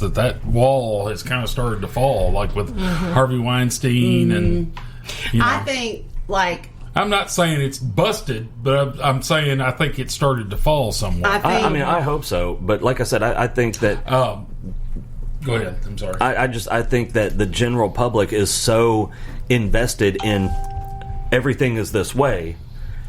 that wall has kind of started to fall, like with Harvey Weinstein and. I think I'm not saying it's busted, but I'm saying I think it started to fall somewhat. I hope so. But like I said, I think that. Go ahead. I'm sorry. I think that the general public is so invested in everything is this way.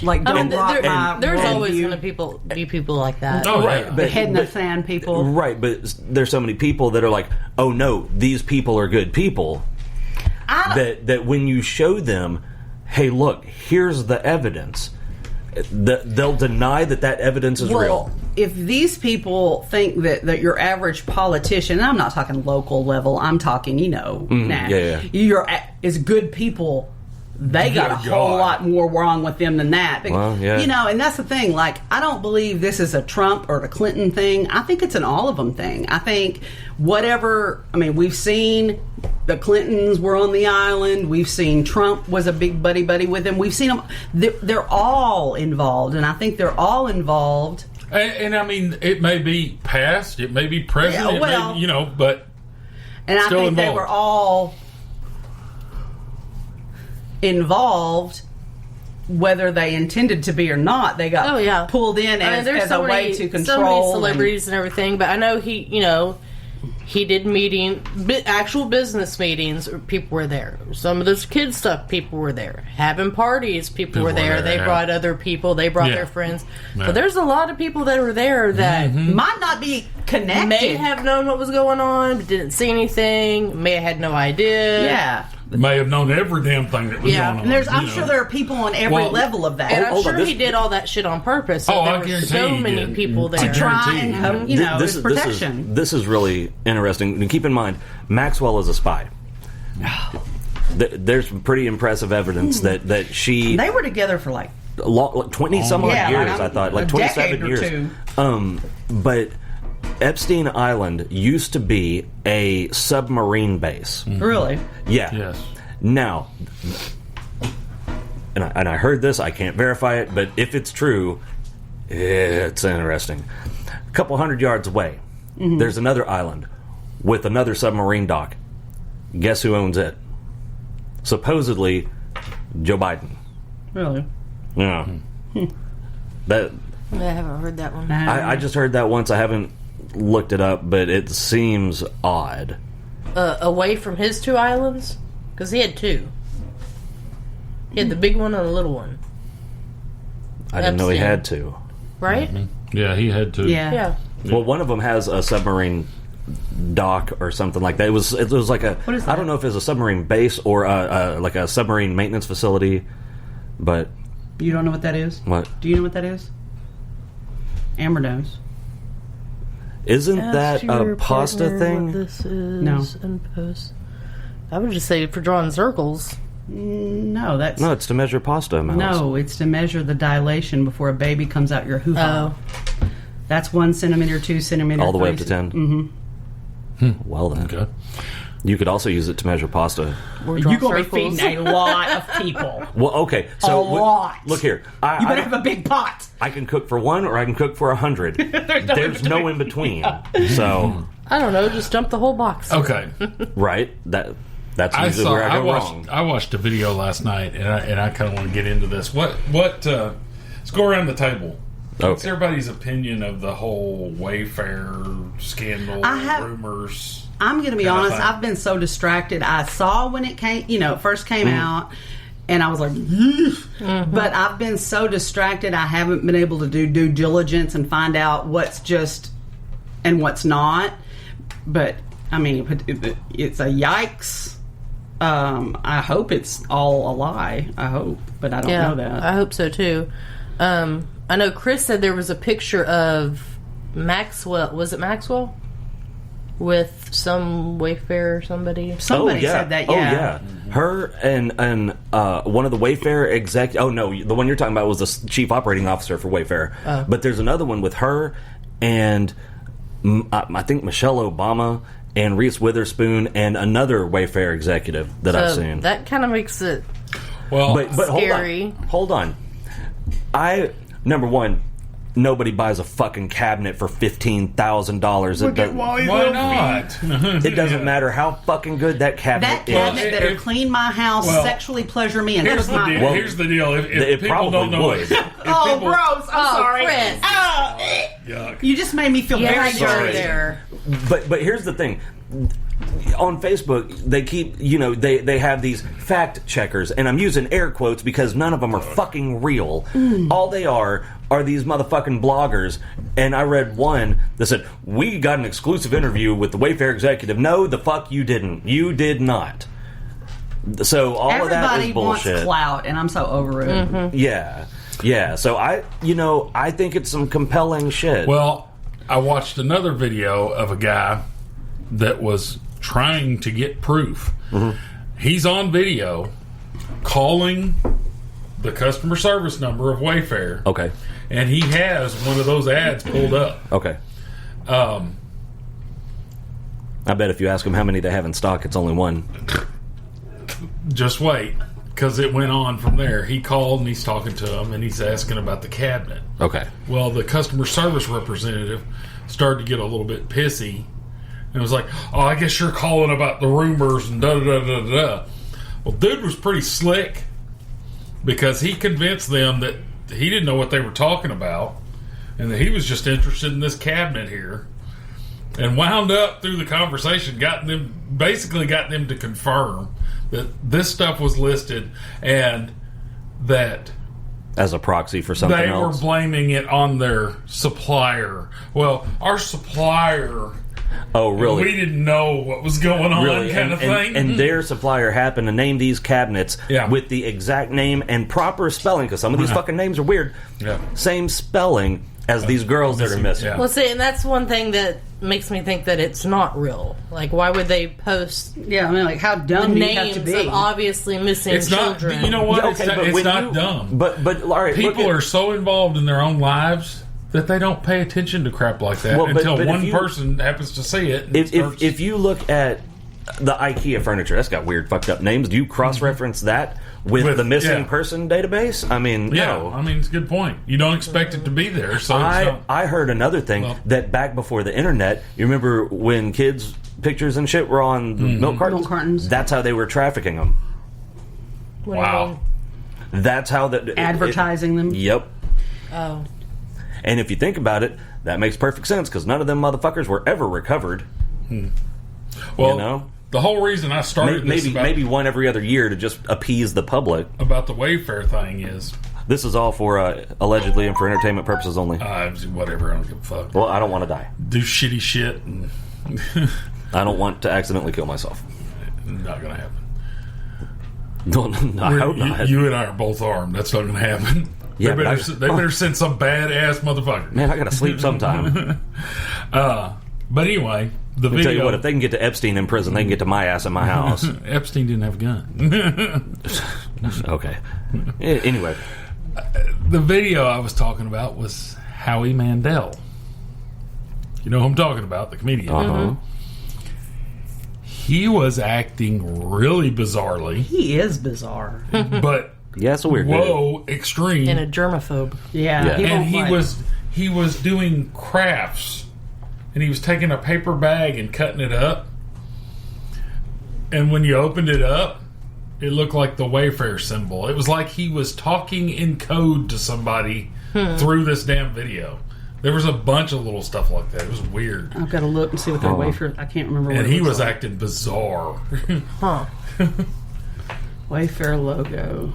Like, there's always going to be people like that. Oh, right. Yeah. The head in the sand people. Right, but there's so many people that are like, oh no, these people are good people. That when you show them, hey, look, here's the evidence, they'll deny that evidence is real. If these people think that your average politician, and I'm not talking local level, I'm talking, you're as good people. They got a whole lot more wrong with them than that. Well, yeah. And that's the thing. Like, I don't believe this is a Trump or a Clinton thing. I think it's an all of them thing. I think we've seen the Clintons were on the island. We've seen Trump was a big buddy with them. We've seen them. They're all involved, and I think they're all involved. And I mean, it may be past, it may be present, but and I think involved. They were all involved, whether they intended to be or not. They got pulled in as a way to control. So many celebrities and everything, but I know he did actual business meetings. People were there. Some of this kid stuff, people were there. Having parties, people were there. They brought other people. They brought their friends. Yeah. So there's a lot of people that were there that might not be connected. May have known what was going on, but didn't see anything. May have had no idea. Yeah. May have known every damn thing that was going on. And I'm sure there are people on every level of that. And I'm sure he did all that shit on purpose. So there were so many people there. To try and, his protection. This is really interesting. And keep in mind, Maxwell is a spy. There's pretty impressive evidence that she... They were together for 20-some odd years, I thought. 27 years. 2. But... Epstein Island used to be a submarine base. Really? Yeah. Yes. Now, and I heard this, I can't verify it, but if it's true, it's interesting. A couple 100 yards away, there's another island with another submarine dock. Guess who owns it? Supposedly, Joe Biden. Really? Yeah. I haven't heard that one. I just heard that once. I haven't looked it up, but it seems odd. Away from his 2 islands? Because he had 2. He had the big one and the little one. I didn't know he had 2. Right? Yeah, he had 2. Yeah. Well, one of them has a submarine dock or something like that. It was like a... What is that? I don't know if it's a submarine base or like a submarine maintenance facility, but... You don't know what that is? What? Do you know what that is? Amber knows. Isn't that a pasta thing? What this is No. in post. I would just say for drawing circles. No, No, it's to measure pasta amounts. No, it's to measure the dilation before a baby comes out your hoo-ha. Oh. That's 1 centimeter, 2 centimeters. All the way up to 10? Mm-hmm. Well then. Okay. You could also use it to measure pasta. You're going to be feeding a lot of people. Well, okay. So a lot. Look here. You better have a big pot. I can cook for 1 or I can cook for 100. There's no in between. So I don't know. Just dump the whole box. Okay. Right. That's usually where I go wrong. I watched a video last night, and I kind of want to get into this. Let's go around the table. Okay. What's everybody's opinion of the whole Wayfair scandal, rumors? I'm going to be honest. I've been so distracted. I saw when it came, it first came out, and I was like, but I've been so distracted. I haven't been able to do due diligence and find out what's just and what's not. But I mean, it's a yikes. I hope it's all a lie. I hope, but I don't know that. I hope so too. I know Chris said there was a picture of Maxwell. Was it Maxwell? With some Wayfair or somebody? Somebody said that, yeah. Oh, yeah. Her and one of the Wayfair exec... Oh, no, the one you're talking about was the chief operating officer for Wayfair. Oh. But there's another one with her and I think Michelle Obama and Reese Witherspoon and another Wayfair executive that I've seen. That kind of makes it but scary. Hold on. Number one, nobody buys a fucking cabinet for $15,000. Why not? It doesn't matter how fucking good that cabinet That is. cabinet better clean my house, sexually pleasure me, and Here's hurt the my. deal. Well, Here's the deal. If it people probably don't know would. it, Oh, gross! I'm sorry. Chris. yuck. You just made me feel Yeah, very I go sorry. there. But here's the thing. On Facebook, they keep, they have these fact checkers, and I'm using air quotes because none of them are fucking real. All they are these motherfucking bloggers, and I read one that said, we got an exclusive interview with the Wayfair executive. No, the fuck you didn't. You did not. So all of that Everybody is bullshit. wants clout, and I'm so over it. Yeah. So I think it's some compelling shit. Well, I watched another video of a guy that was trying to get proof. He's on video calling the customer service number of Wayfair. Okay. And he has one of those ads pulled up. Okay. I bet if you ask him how many they have in stock, it's only one. Just wait, because it went on from there. He called and he's talking to him and he's asking about the cabinet. Okay. Well, the customer service representative started to get a little bit pissy. And it was like, oh, I guess you're calling about the rumors and da-da-da-da-da. Well, dude was pretty slick because he convinced them that he didn't know what they were talking about and that he was just interested in this cabinet here. And wound up through the conversation, got them to confirm that this stuff was listed and that As a proxy for something they else. were blaming it on their supplier. Well, our supplier... Oh, really? We didn't know what was going on, Really? kind of thing. And their supplier happened to name these cabinets with the exact name and proper spelling, because some of these fucking names are weird. Yeah. Same spelling as these girls that are missing. Yeah. Well, see, and that's one thing that makes me think that it's not real. Like, why would they post Yeah, I mean, like, how dumb do you have names to be? of obviously missing It's not. children? You know what? Yeah, okay, but it's when not you- dumb. But all right, People are so involved in their own lives that they don't pay attention to crap like that Well, but until if one you- person happens to see it. And if you look at the IKEA furniture, that's got weird fucked up names. Do you cross-reference that with the missing person database? I mean, yeah, no. I mean, it's a good point. You don't expect it to be there, so it's not. I heard another thing that back before the internet, you remember when kids' pictures and shit were on the milk cartons? Milk cartons. That's how they were trafficking them. What do you Wow. mean? That's how that Advertising them. Yep. Oh. And if you think about it, that makes perfect sense because none of them motherfuckers were ever recovered. Well, you know? the whole reason I started this Maybe one every other year to just appease the public. about the Wayfair thing is This is all for allegedly and for entertainment purposes only. whatever. I don't give a fuck. Well, I don't want to die. Do shitty shit, and I don't want to accidentally kill myself. not gonna happen. I hope not. You and I are both armed. That's not gonna happen. Yeah, they but better send some badass motherfucker. Man, I gotta sleep sometime. But anyway, the I'll video. tell you what, if they can get to Epstein in prison, they can get to my ass in my house. Epstein didn't have a gun. Okay. Anyway. The video I was talking about was Howie Mandel. You know who I'm talking about, the comedian. Uh-huh. He was acting really bizarrely, He is bizarre. but Yeah, it's a weird whoa, extreme. And a germaphobe. Yeah. Yeah. He And won't play. he was doing crafts, and he was taking a paper bag and cutting it up. And when you opened it up, it looked like the Wayfair symbol. It was like he was talking in code to somebody through this damn video. There was a bunch of little stuff like that. It was weird. I've got to look and see what their wafer. I can't remember. What And it he looks was like. acting bizarre. Huh. Wayfair logo.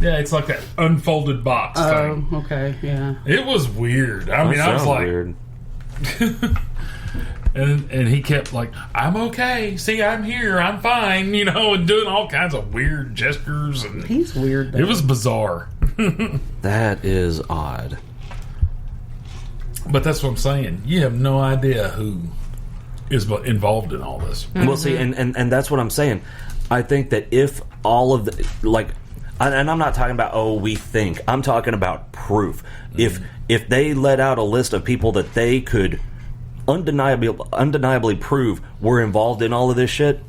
Yeah, it's like that unfolded box thing. Oh, okay, yeah. It was weird. I mean, I was sounds like, weird. and he kept like, I'm okay. See, I'm here. I'm fine. You know, and doing all kinds of weird gestures. And He's weird, though. it was bizarre. That is odd. But that's what I'm saying. You have no idea who is involved in all this. Well, see, and that's what I'm saying. I think that if all of the, like, and I'm not talking about, we think. I'm talking about proof. If they let out a list of people that they could undeniably prove were involved in all of this shit,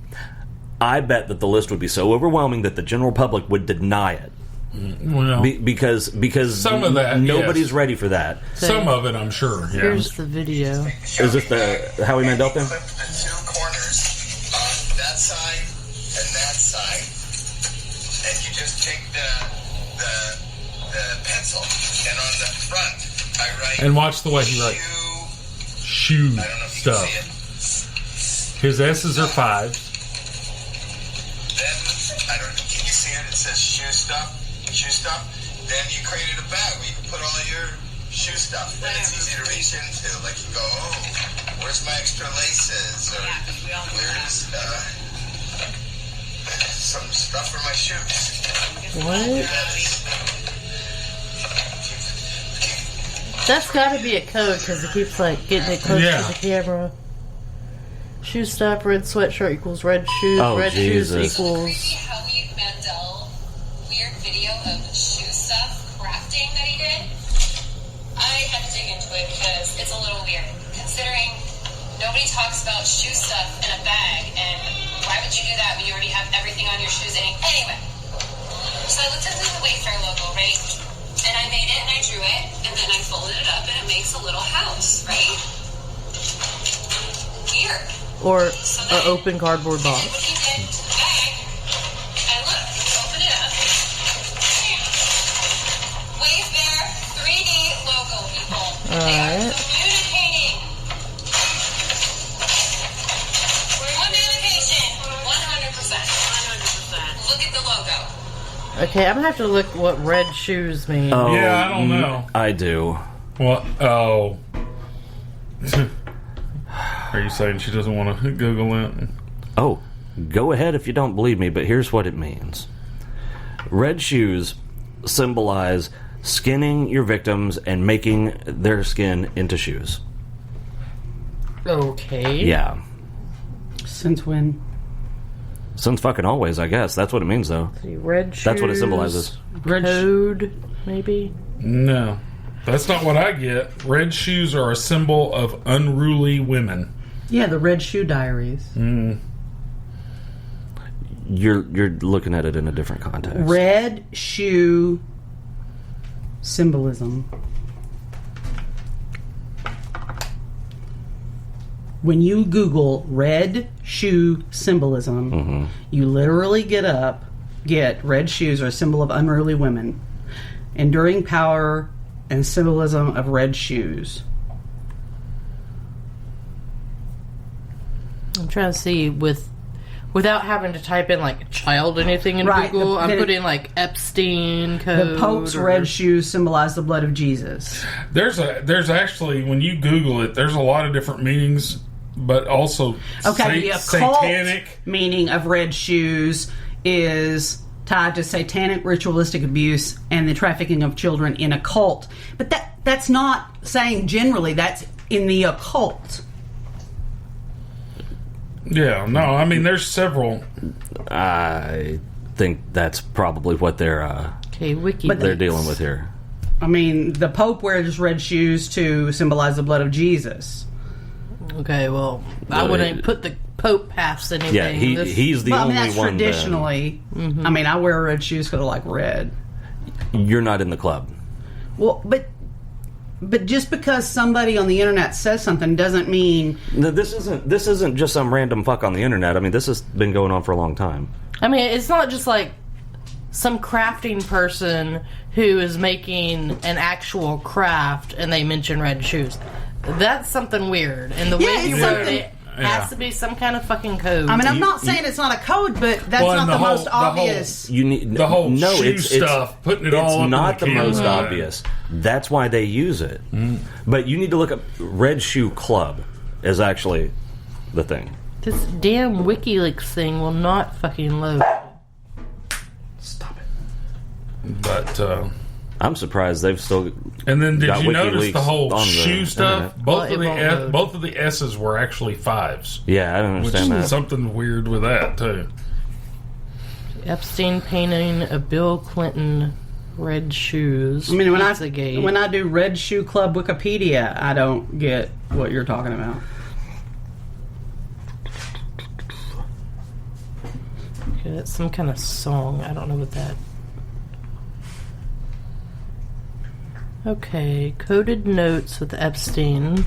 I bet that the list would be so overwhelming that the general public would deny it. Well, because some of that, nobody's yes. ready for that. Some of it, I'm sure. Yeah. Here's the video. Is this the Howie Mandel thing? Clip the two corners on that side and that side, and you just take the pencil, and on the front I write. And watch the way he writes shoe I don't know if you stuff. can see it. His S's are 5s. Then I don't. Can you see it? It says shoe stuff. Then you created a bag where you can put all your shoe stuff. Then it's easy to reach into. Like you go, oh, where's my extra laces? Or where's some stuff for my shoes? What? That's got to be a code because it keeps like getting it close Yeah. to the camera. Shoe stuff, red sweatshirt equals red shoes. Oh, red Jesus. shoes equals. Howie Mandel weird video of shoe stuff crafting that he did. I had to dig into it because it's a little weird. Considering nobody talks about shoe stuff in a bag, and why would you do that when you already have everything on your shoes? Anyway, so I looked into the Wayfair logo, right? And I made it and I drew it, and then I folded it up and it makes a little house, right? Weird. Or an open cardboard And box. what he did to the bag, and look, open it up. Wayfair 3D logo, people. They are Alright. communicating. Communication, 100%. Look at the logo. Okay, I'm gonna have to look what red shoes mean. Oh, Yeah, I don't know. I do. What? Oh. Are you saying she doesn't want to Google it? Oh, go ahead if you don't believe me, but here's what it means. Red shoes symbolize skinning your victims and making their skin into shoes. Okay. Yeah. Since when? Since fucking always, I guess. That's what it means, though. See, red shoes. That's what it symbolizes. Code, maybe. No. That's not what I get. Red shoes are a symbol of unruly women. Yeah, the Red Shoe Diaries. You're looking at it in a different context. Red shoe symbolism. When you Google red shoe symbolism, you literally get red shoes are a symbol of unruly women. Enduring power and symbolism of red shoes. I'm trying to see without having to type in like child anything in Right, Google. I'm then putting like Epstein code. The Pope's or- red shoes symbolize the blood of Jesus. There's actually, when you Google it, there's a lot of different meanings, but also Okay, the occult satanic. meaning of red shoes is tied to satanic ritualistic abuse and the trafficking of children in a cult. But that's not saying generally, that's in the occult. Yeah, no, I mean, there's several. I think that's probably what they're Okay, wiki. But they're dealing with here. I mean, the Pope wears red shoes to symbolize the blood of Jesus. Okay, well, I wouldn't put the Pope past anything. Yeah, he's the But I only mean, that's one. traditionally. I mean, I wear red shoes because I like red. You're not in the club. Well, but just because somebody on the internet says something doesn't mean. No, this isn't just some random fuck on the internet. I mean, this has been going on for a long time. I mean, it's not just like some crafting person who is making an actual craft and they mention red shoes. That's something weird. And the way Yeah, you it's wrote something- it has to be some kind of fucking code. I mean, I'm not saying it's not a code, but that's Well, not and the the whole- most the whole- obvious. You need The whole no, shoe it's stuff, putting it all up in not the the most camera. obvious. That's why they use it. But you need to look up Red Shoe Club is actually the thing. This damn WikiLeaks thing will not fucking load. Stop it. But, I'm surprised they've still. and then did got you notice WikiLeaks the whole on the shoe stuff? internet. Both Well, of it won't load. both of the S's were actually 5s. Yeah, I don't Which understand is that. something weird with that, too. Epstein painting a Bill Clinton red shoes. I mean, when Pizzagate. I do Red Shoe Club Wikipedia, I don't get what you're talking about. Okay, that's some kind of song. I don't know what that. Okay, coded notes with Epstein.